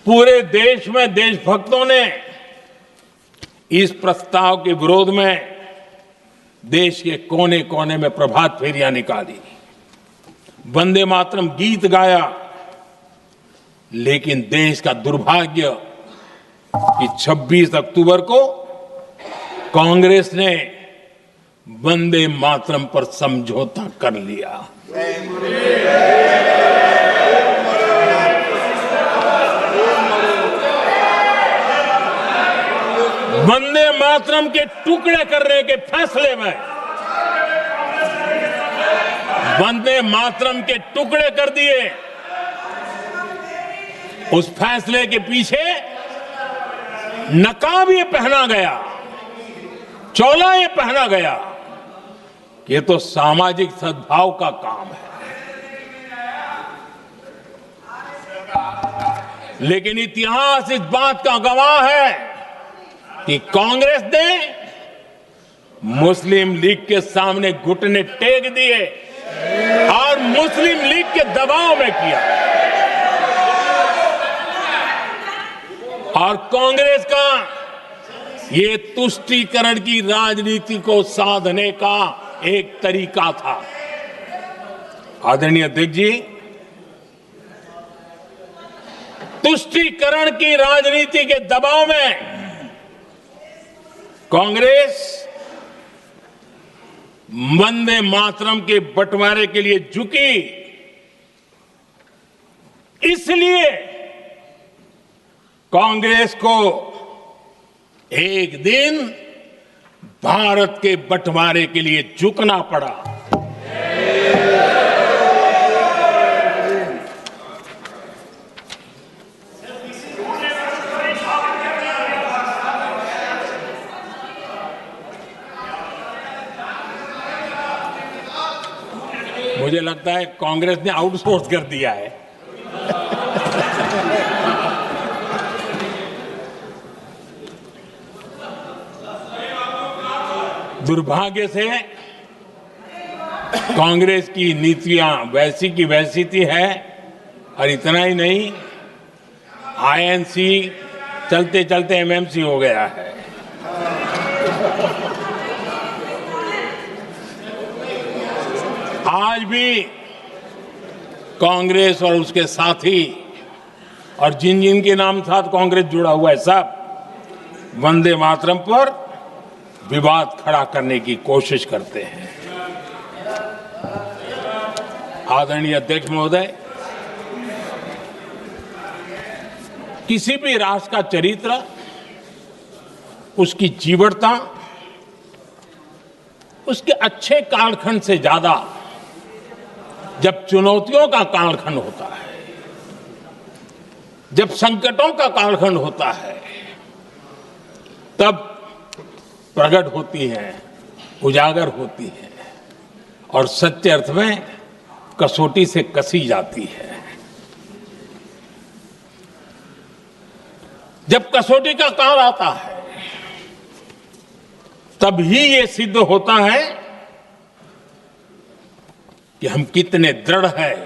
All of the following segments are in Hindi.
पूरे देश में देशभक्तों ने इस प्रस्ताव के विरोध में देश के कोने कोने में प्रभात फेरियां निकाली, वंदे मातरम गीत गाया। लेकिन देश का दुर्भाग्य कि 26 अक्टूबर को कांग्रेस ने वंदे मातरम पर समझौता कर लिया। वंदे मातरम के टुकड़े करने के फैसले में, वंदे मातरम के टुकड़े कर दिए। उस फैसले के पीछे नकाब ये पहना गया, चोला ये पहना गया। ये तो सामाजिक सद्भाव का काम है। लेकिन इतिहास इस बात का गवाह है कि कांग्रेस ने मुस्लिम लीग के सामने घुटने टेक दिए और मुस्लिम लीग के दबाव में किया। और कांग्रेस का ये तुष्टीकरण की राजनीति को साधने का एक तरीका था। आदरणीय अध्यक्ष जी, तुष्टीकरण की राजनीति के दबाव में कांग्रेस वंदे मातरम के बंटवारे के लिए झुकी। इसलिए कांग्रेस को एक दिन भारत के बंटवारे के लिए झुकना पड़ा। मुझे लगता है कांग्रेस ने आउटसोर्स कर दिया है। दुर्भाग्य से कांग्रेस की नीतियां वैसी की वैसी थी है। और इतना ही नहीं, आईएनसी चलते चलते एमएमसी हो गया है। आज भी कांग्रेस और उसके साथी और जिन जिन के नाम साथ कांग्रेस जुड़ा हुआ है, सब वंदे मातरम पर विवाद खड़ा करने की कोशिश करते हैं। आदरणीय अध्यक्ष महोदय, किसी भी राष्ट्र का चरित्र, उसकी जीवटता, उसके अच्छे कालखंड से ज्यादा जब चुनौतियों का कालखंड होता है, जब संकटों का कालखंड होता है, तब प्रकट होती है, उजागर होती है और सच्चे अर्थ में कसौटी से कसी जाती है। जब कसौटी का काल आता है, तब ही ये सिद्ध होता है कि हम कितने दृढ़ हैं,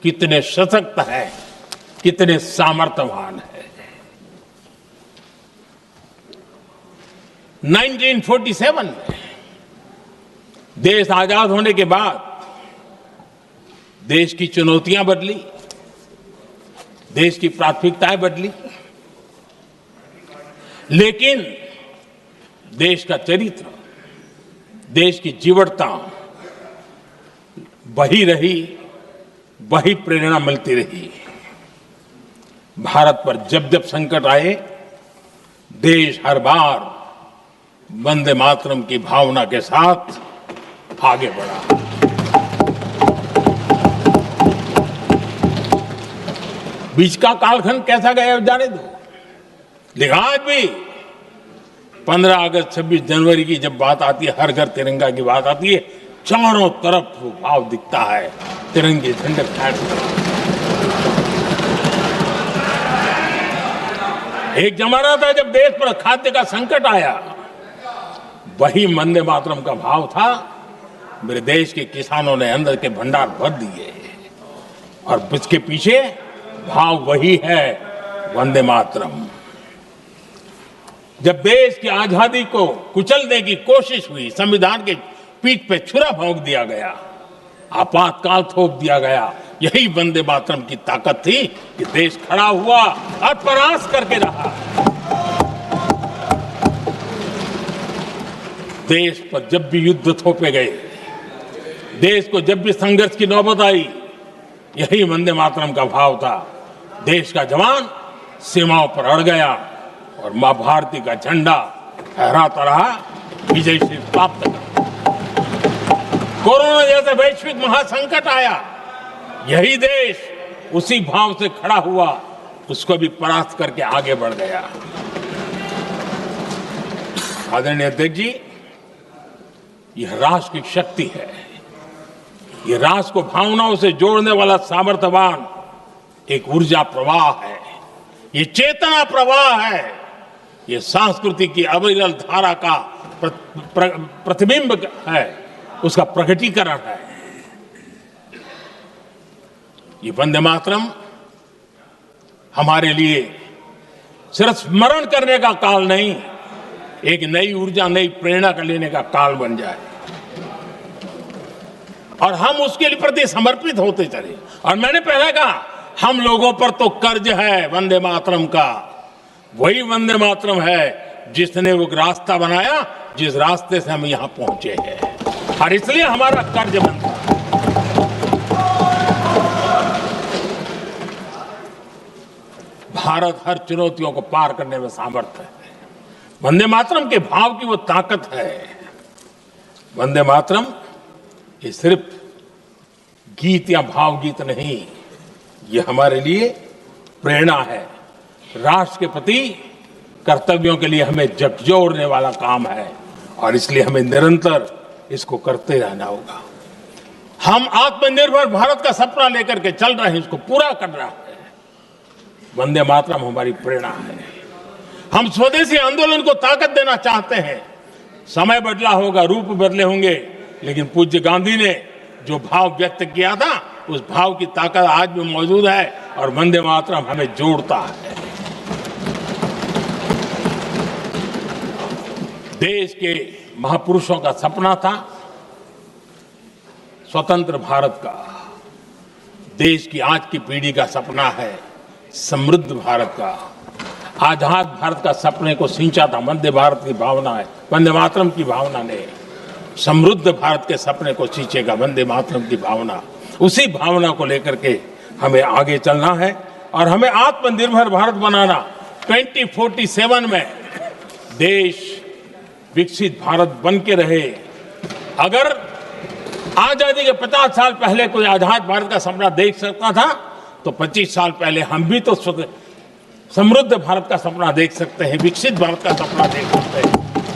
कितने सशक्त हैं, कितने सामर्थ्यवान हैं। 1947 में देश आजाद होने के बाद देश की चुनौतियां बदली, देश की प्राथमिकताएं बदली, लेकिन देश का चरित्र, देश की जीवटता वही रही, वही प्रेरणा मिलती रही। भारत पर जब जब संकट आए, देश हर बार वंदे मातरम की भावना के साथ आगे बढ़ा। बीच का कालखंड कैसा गया जाने दो, लेकिन आज भी 15 अगस्त 26 जनवरी की जब बात आती है, हर घर तिरंगा की बात आती है, चारों तरफ भाव दिखता है, तिरंगे झंडे फहराते। एक जमाना था जब देश पर खाद्य का संकट आया, वही वंदे मातरम का भाव था। मेरे देश के किसानों ने अंदर के भंडार भर दिए और इसके पीछे भाव वही है, वंदे मातरम। जब देश की आजादी को कुचलने की कोशिश हुई, संविधान के पीठ पे छुरा भोंक दिया गया, आपातकाल थोप दिया गया, यही वंदे मातरम की ताकत थी कि देश खड़ा हुआ और परास्त करके रहा। देश पर जब भी युद्ध थोपे गए, देश को जब भी संघर्ष की नौबत आई, यही वंदे मातरम का भाव था। देश का जवान सीमाओं पर अड़ गया और मां भारती का झंडा फहराता रहा, विजय श्री प्राप्त कर। कोरोना जैसे वैश्विक महासंकट आया, यही देश उसी भाव से खड़ा हुआ, उसको भी परास्त करके आगे बढ़ गया। आदरणीय अध्यक्ष जी, यह राष्ट्र की शक्ति है, यह राष्ट्र को भावनाओं से जोड़ने वाला सामर्थ्यवान एक ऊर्जा प्रवाह है, ये चेतना प्रवाह है, ये संस्कृति की अविरल धारा का प्रतिबिंब है, उसका प्रकटीकरण है। ये वंदे मातरम हमारे लिए सिर्फ स्मरण करने का काल नहीं, एक नई ऊर्जा, नई प्रेरणा का लेने का काल बन जाए और हम उसके लिए प्रति समर्पित होते चले। और मैंने पहले कहा, हम लोगों पर तो कर्ज है वंदे मातरम का। वही वंदे मातरम है जिसने वो रास्ता बनाया, जिस रास्ते से हम यहां पहुंचे हैं, और इसलिए हमारा कर्ज बनता है। भारत हर चुनौतियों को पार करने में सामर्थ्य है। वंदे मातरम के भाव की वो ताकत है। वंदे मातरम ये सिर्फ गीत या भावगीत नहीं, ये हमारे लिए प्रेरणा है। राष्ट्र के प्रति कर्तव्यों के लिए हमें झकझोरने वाला काम है और इसलिए हमें निरंतर इसको करते रहना होगा। हम आत्मनिर्भर भारत का सपना लेकर के चल रहे हैं, इसको पूरा कर रहे हैं। वंदे मातरम हमारी प्रेरणा है। हम स्वदेशी आंदोलन को ताकत देना चाहते हैं। समय बदला होगा, रूप बदले होंगे, लेकिन पूज्य गांधी ने जो भाव व्यक्त किया था, उस भाव की ताकत आज भी मौजूद है और वंदे मातरम हमें जोड़ता है। देश के महापुरुषों का सपना था स्वतंत्र भारत का। देश की आज की पीढ़ी का सपना है समृद्ध भारत का। आजाद भारत का सपने को सिंचा था वंदे भारत की भावना है, वंदे मातरम की भावना ने। समृद्ध भारत के सपने को सींचेगा वंदे मातरम की भावना। उसी भावना को लेकर के हमें आगे चलना है और हमें आत्मनिर्भर भारत बनाना। 2047 में देश विकसित भारत बन के रहे। अगर आजादी के 50 साल पहले कोई आजाद भारत का सपना देख सकता था, तो 25 साल पहले हम भी तो समृद्ध भारत का सपना देख सकते हैं, विकसित भारत का सपना देख सकते हैं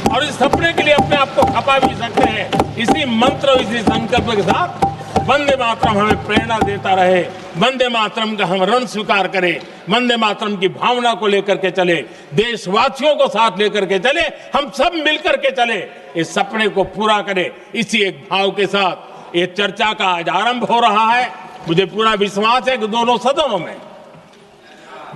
और इस सपने के लिए अपने आप को खपा भी सकते हैं। इसी मंत्र, इसी संकल्प के साथ वंदे मातरम हमें प्रेरणा देता रहे। वंदे मातरम का हम रण स्वीकार करें, वंदे मातरम की भावना को लेकर के चले, देशवासियों को साथ लेकर के चले, हम सब मिलकर के चले, इस सपने को पूरा करें। इसी एक भाव के साथ ये चर्चा का आज आरंभ हो रहा है। मुझे पूरा विश्वास है कि दोनों सदनों में